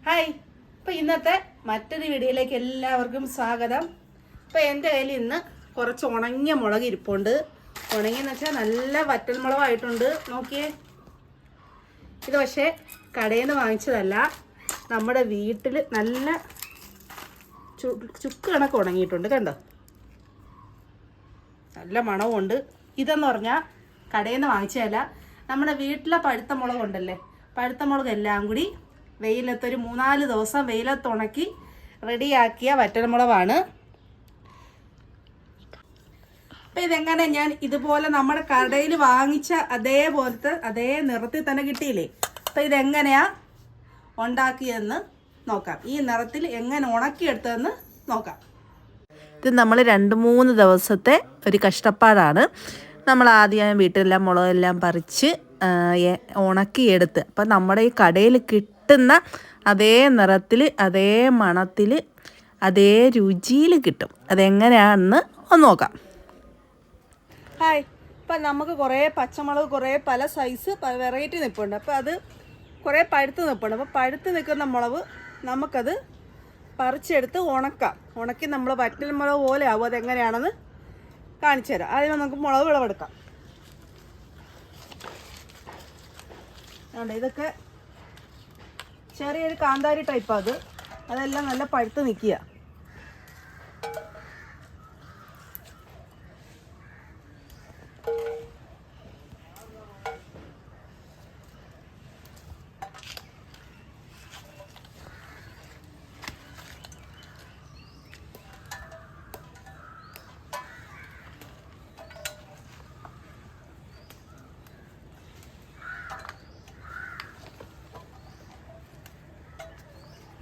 Hi. അപ്പോൾ ഇന്നത്തെ മറ്റൊരു വീഡിയോയിലേക്ക് എല്ലാവർക്കും സ്വാഗതം. അപ്പോൾ എൻ്റെ കയ്യിൽ ഇന്ന് കുറച്ച് ഉണങ്ങിയ മുളക് ഇരിപ്പുണ്ട്. ഉണങ്ങിയെന്ന് വെച്ചാൽ നല്ല വറ്റൽ മുളകായിട്ടുണ്ട്. നോക്കിയേ, ഇത് പക്ഷേ കടയിൽ നിന്ന് വാങ്ങിച്ചതല്ല, നമ്മുടെ വീട്ടിൽ നല്ല ചുക്ക് കണക്ക് ഉണങ്ങിയിട്ടുണ്ട്. കണ്ടോ, നല്ല മണവുമുണ്ട്. ഇതെന്ന് പറഞ്ഞാൽ കടയിൽ നിന്ന് വാങ്ങിച്ചതല്ല, നമ്മുടെ വീട്ടിലെ പഴുത്ത മുളകുണ്ടല്ലേ, പഴുത്ത മുളക് എല്ലാം കൂടി വെയിലത്തൊരു 3-4 ദിവസം വെയിലത്ത് ഉണക്കി റെഡിയാക്കിയ വറ്റൽമുളകാണ്. അപ്പം ഇതെങ്ങനെ ഞാൻ ഇതുപോലെ നമ്മുടെ കടയിൽ വാങ്ങിച്ച അതേപോലത്തെ അതേ നിറത്തിൽ തന്നെ കിട്ടിയില്ലേ. അപ്പം ഇതെങ്ങനെയാ ഉണ്ടാക്കിയതെന്ന് നോക്കാം, ഈ നിറത്തിൽ എങ്ങനെ ഉണക്കിയെടുത്തതെന്ന് നോക്കാം. ഇത് നമ്മൾ 2-3 ദിവസത്തെ ഒരു കഷ്ടപ്പാടാണ്. നമ്മൾ ആദ്യം വീട്ടിലെല്ലാം മുളകെല്ലാം പറിച്ച് ഉണക്കിയെടുത്ത്, അപ്പം നമ്മുടെ ഈ കടയിൽ കിട്ടുന്ന അതേ നിറത്തിൽ അതേ മണത്തിൽ അതേ രുചിയിൽ കിട്ടും. അതെങ്ങനെയാണെന്ന് ഒന്ന് നോക്കാം. ഹായ്. ഇപ്പം നമുക്ക് കുറേ പച്ചമുളക് കുറേ പല സൈസ് വെറൈറ്റി നിൽപ്പുണ്ട്. അപ്പോൾ അത് കുറേ പഴുത്ത് നിൽപ്പുണ്ട്. അപ്പോൾ പഴുത്ത് നിൽക്കുന്ന മുളക് നമുക്കത് പറിച്ചെടുത്ത് ഉണക്കാം. ഉണക്കി നമ്മൾ വറ്റൽ മുളക് പോലെ ആവും. അതെങ്ങനെയാണെന്ന് കാണിച്ചു തരാം. ആദ്യം നമുക്ക് മുളക് വിളവെടുക്കാം. അതുകൊണ്ട് ഇതൊക്കെ ചെറിയൊരു കാന്താരി ടൈപ്പാണ്. അതെല്ലാം നല്ല പഴുത്ത് നിൽക്കുക.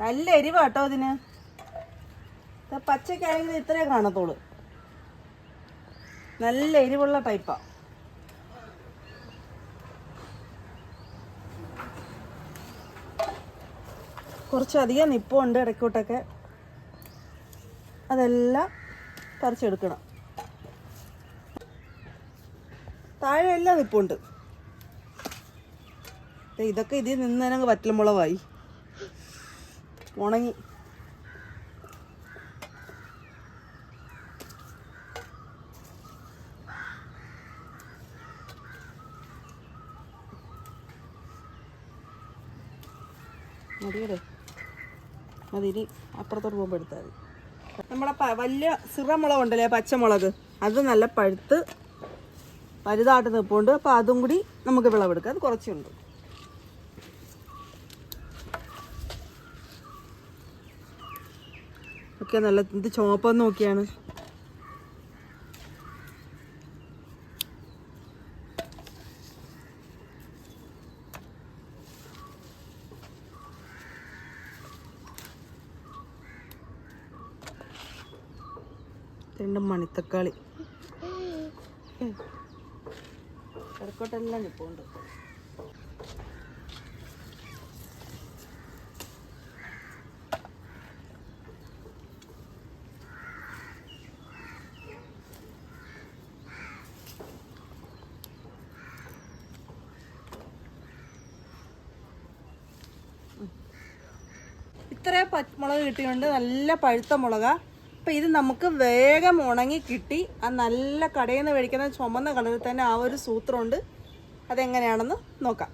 നല്ല എരിവാ കേട്ടോ ഇതിന്. പച്ചക്കാണെങ്കിൽ ഇത്രേ കാണത്തുള്ളൂ. നല്ല എരിവുള്ള ടൈപ്പാ. കുറച്ചധികം നിപ്പുണ്ട് ഇടയ്ക്കോട്ടൊക്കെ. അതെല്ലാം പറിച്ചെടുക്കണം. താഴെ എല്ലാം നിപ്പുണ്ട്. ഇതൊക്കെ ഇതിൽ നിന്ന് തന്നെ വറ്റൽമുളകായി ഉണങ്ങി. മതിയല്ലേ, മതിരി അപ്പുറത്തോട്ട് പോകുമ്പോൾ എടുത്താൽ മതി. നമ്മുടെ വലിയ സിറമുളക് ഉണ്ടല്ലേ, പച്ചമുളക്, അത് നല്ല പഴുത്ത് വലുതായിട്ട് നിൽപ്പുണ്ട്. അപ്പോൾ അതും കൂടി നമുക്ക് വിളവെടുക്കാം. അത് കുറച്ചുണ്ട്. ഒക്കെ നല്ല ഇത് ചുവപ്പെന്ന് നോക്കിയാണ്. രണ്ട് മണിത്തക്കാളി കിടക്കോട്ടെല്ലാം നിൽപ്പുണ്ട്. ഇത്രയും പച്ചമുളക് കിട്ടിയുണ്ട്, നല്ല പഴുത്ത മുളകാ. അപ്പം ഇത് നമുക്ക് വേഗം ഉണങ്ങി കിട്ടി. ആ നല്ല കടയിൽ നിന്ന് മേടിക്കുന്ന ചുമന്ന കളറിൽ തന്നെ ആ ഒരു സൂത്രമുണ്ട്. അതെങ്ങനെയാണെന്ന് നോക്കാം.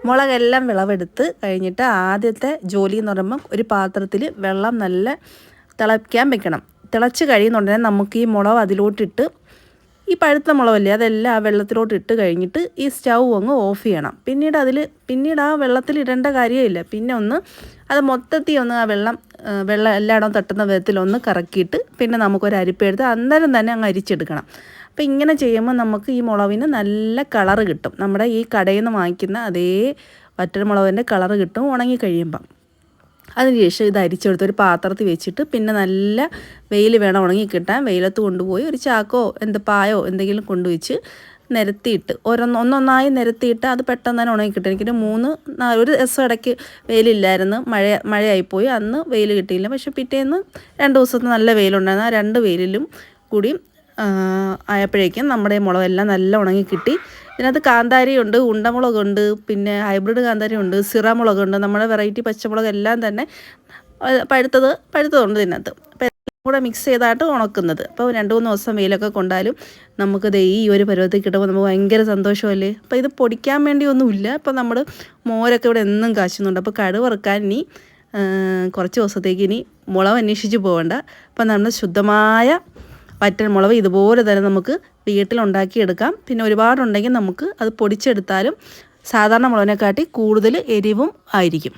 മുളകെല്ലാം വിളവെടുത്ത് കഴിഞ്ഞിട്ട് ആദ്യത്തെ ജോലി എന്ന് പറയുമ്പോൾ ഒരു പാത്രത്തിൽ വെള്ളം നല്ല തിളയ്ക്കാൻ വെക്കണം. തിളച്ച് കഴിയുന്നുണ്ടെങ്കിൽ നമുക്ക് ഈ മുളക് അതിലോട്ടിട്ട്, ഈ പഴുത്ത മുളകല്ലേ അതെല്ലാം ആ വെള്ളത്തിലോട്ട് ഇട്ട് കഴിഞ്ഞിട്ട് ഈ സ്റ്റൗ അങ്ങ് ഓഫ് ചെയ്യണം. പിന്നീട് ആ വെള്ളത്തിൽ ഇടേണ്ട കാര്യമില്ല. പിന്നെ അത് മൊത്തത്തിൽ ഒന്ന് ആ വെള്ളം എല്ലായിടവും തട്ടുന്ന വിധത്തിലൊന്ന് കറക്കിയിട്ട് പിന്നെ നമുക്കൊരു അരിപ്പെടുത്ത് അന്നേരം തന്നെ അങ്ങ് അരിച്ചെടുക്കണം. അപ്പോൾ ഇങ്ങനെ ചെയ്യുമ്പോൾ നമുക്ക് ഈ മുളകിന് നല്ല കളറ് കിട്ടും. നമ്മുടെ ഈ കടയിൽ നിന്ന് വാങ്ങിക്കുന്ന അതേ വറ്റൽമുളകിൻ്റെ കളറ് കിട്ടും ഉണങ്ങി കഴിയുമ്പം. അതിനുശേഷം ഇത് അരിച്ചെടുത്ത് ഒരു പാത്രത്തിൽ വെച്ചിട്ട് പിന്നെ നല്ല വെയിൽ വേണം ഉണങ്ങി കിട്ടാൻ. വെയിലത്ത് കൊണ്ടുപോയി ഒരു ചാക്കോ പായോ എന്തെങ്കിലും കൊണ്ടുവച്ച് നിരത്തിയിട്ട് ഒന്നൊന്നായി നിരത്തിയിട്ട് അത് പെട്ടെന്ന് തന്നെ ഉണങ്ങി കിട്ടും. എനിക്കൊരു 3-4 ദിവസം ഇടയ്ക്ക് വെയിലില്ലായിരുന്നു, മഴയായിപ്പോയി. അന്ന് വെയിൽ കിട്ടിയില്ല. പക്ഷെ പിറ്റേന്ന് 2 ദിവസത്തെ നല്ല വെയിലുണ്ടായിരുന്നു. ആ 2 വെയിലിലും കൂടി ആയപ്പോഴേക്കും നമ്മുടെ മുളകെല്ലാം നല്ല ഉണങ്ങി കിട്ടി. ഇതിനകത്ത് കാന്താരിയുണ്ട്, ഉണ്ടമുളകുണ്ട്, പിന്നെ ഹൈബ്രിഡ് കാന്താരിയുണ്ട്, സിറ മുളകുണ്ട്, നമ്മുടെ വെറൈറ്റി പച്ചമുളക് എല്ലാം തന്നെ പഴുത്തതുണ്ട് ഇതിനകത്ത്. അപ്പോൾ എല്ലാം കൂടെ മിക്സ് ചെയ്തായിട്ട് ഉണക്കുന്നത്. അപ്പോൾ 2-3 ദിവസം വെയിലൊക്കെ കൊണ്ടാലും നമുക്ക് ഈ ഒരു പരുവത്തിൽ കിട്ടുമ്പോൾ നമുക്ക് ഭയങ്കര സന്തോഷമല്ലേ. അപ്പോൾ ഇത് പൊടിക്കാൻ വേണ്ടി ഒന്നുമില്ല. ഇപ്പോൾ നമ്മൾ മോരൊക്കെ ഇവിടെ എന്നും കാച്ചുന്നുണ്ട്. അപ്പോൾ കടുക് വറുക്കാൻ ഇനി കുറച്ച് ദിവസത്തേക്ക് ഇനി മുളക് അന്വേഷിച്ച് പോകണ്ട. അപ്പോൾ നമ്മൾ ശുദ്ധമായ വറ്റൽ മുളക് ഇതുപോലെ തന്നെ നമുക്ക് വീട്ടിലുണ്ടാക്കിയെടുക്കാം. പിന്നെ ഒരുപാടുണ്ടെങ്കിൽ നമുക്ക് അത് പൊടിച്ചെടുത്താലും സാധാരണ മുളകിനെക്കാട്ടി കൂടുതൽ എരിവും ആയിരിക്കും.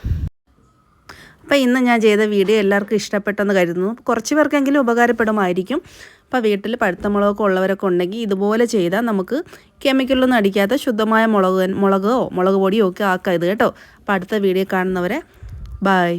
അപ്പോൾ ഇന്ന് ഞാൻ ചെയ്ത വീഡിയോ എല്ലാവർക്കും ഇഷ്ടപ്പെട്ടെന്ന് കരുതുന്നു. കുറച്ച് പേർക്കെങ്കിലും ഉപകാരപ്പെടുമായിരിക്കും. അപ്പോൾ വീട്ടിൽ പഴുത്ത മുളകൊക്കെ ഉള്ളവരൊക്കെ ഉണ്ടെങ്കിൽ ഇതുപോലെ ചെയ്താൽ നമുക്ക് കെമിക്കലൊന്നും അടിക്കാത്ത ശുദ്ധമായ മുളക് പൊടിയോ ഒക്കെ ആക്കാം ഇത് കേട്ടോ. അപ്പോൾ അടുത്ത വീഡിയോ കാണുന്നവരെ ബൈ.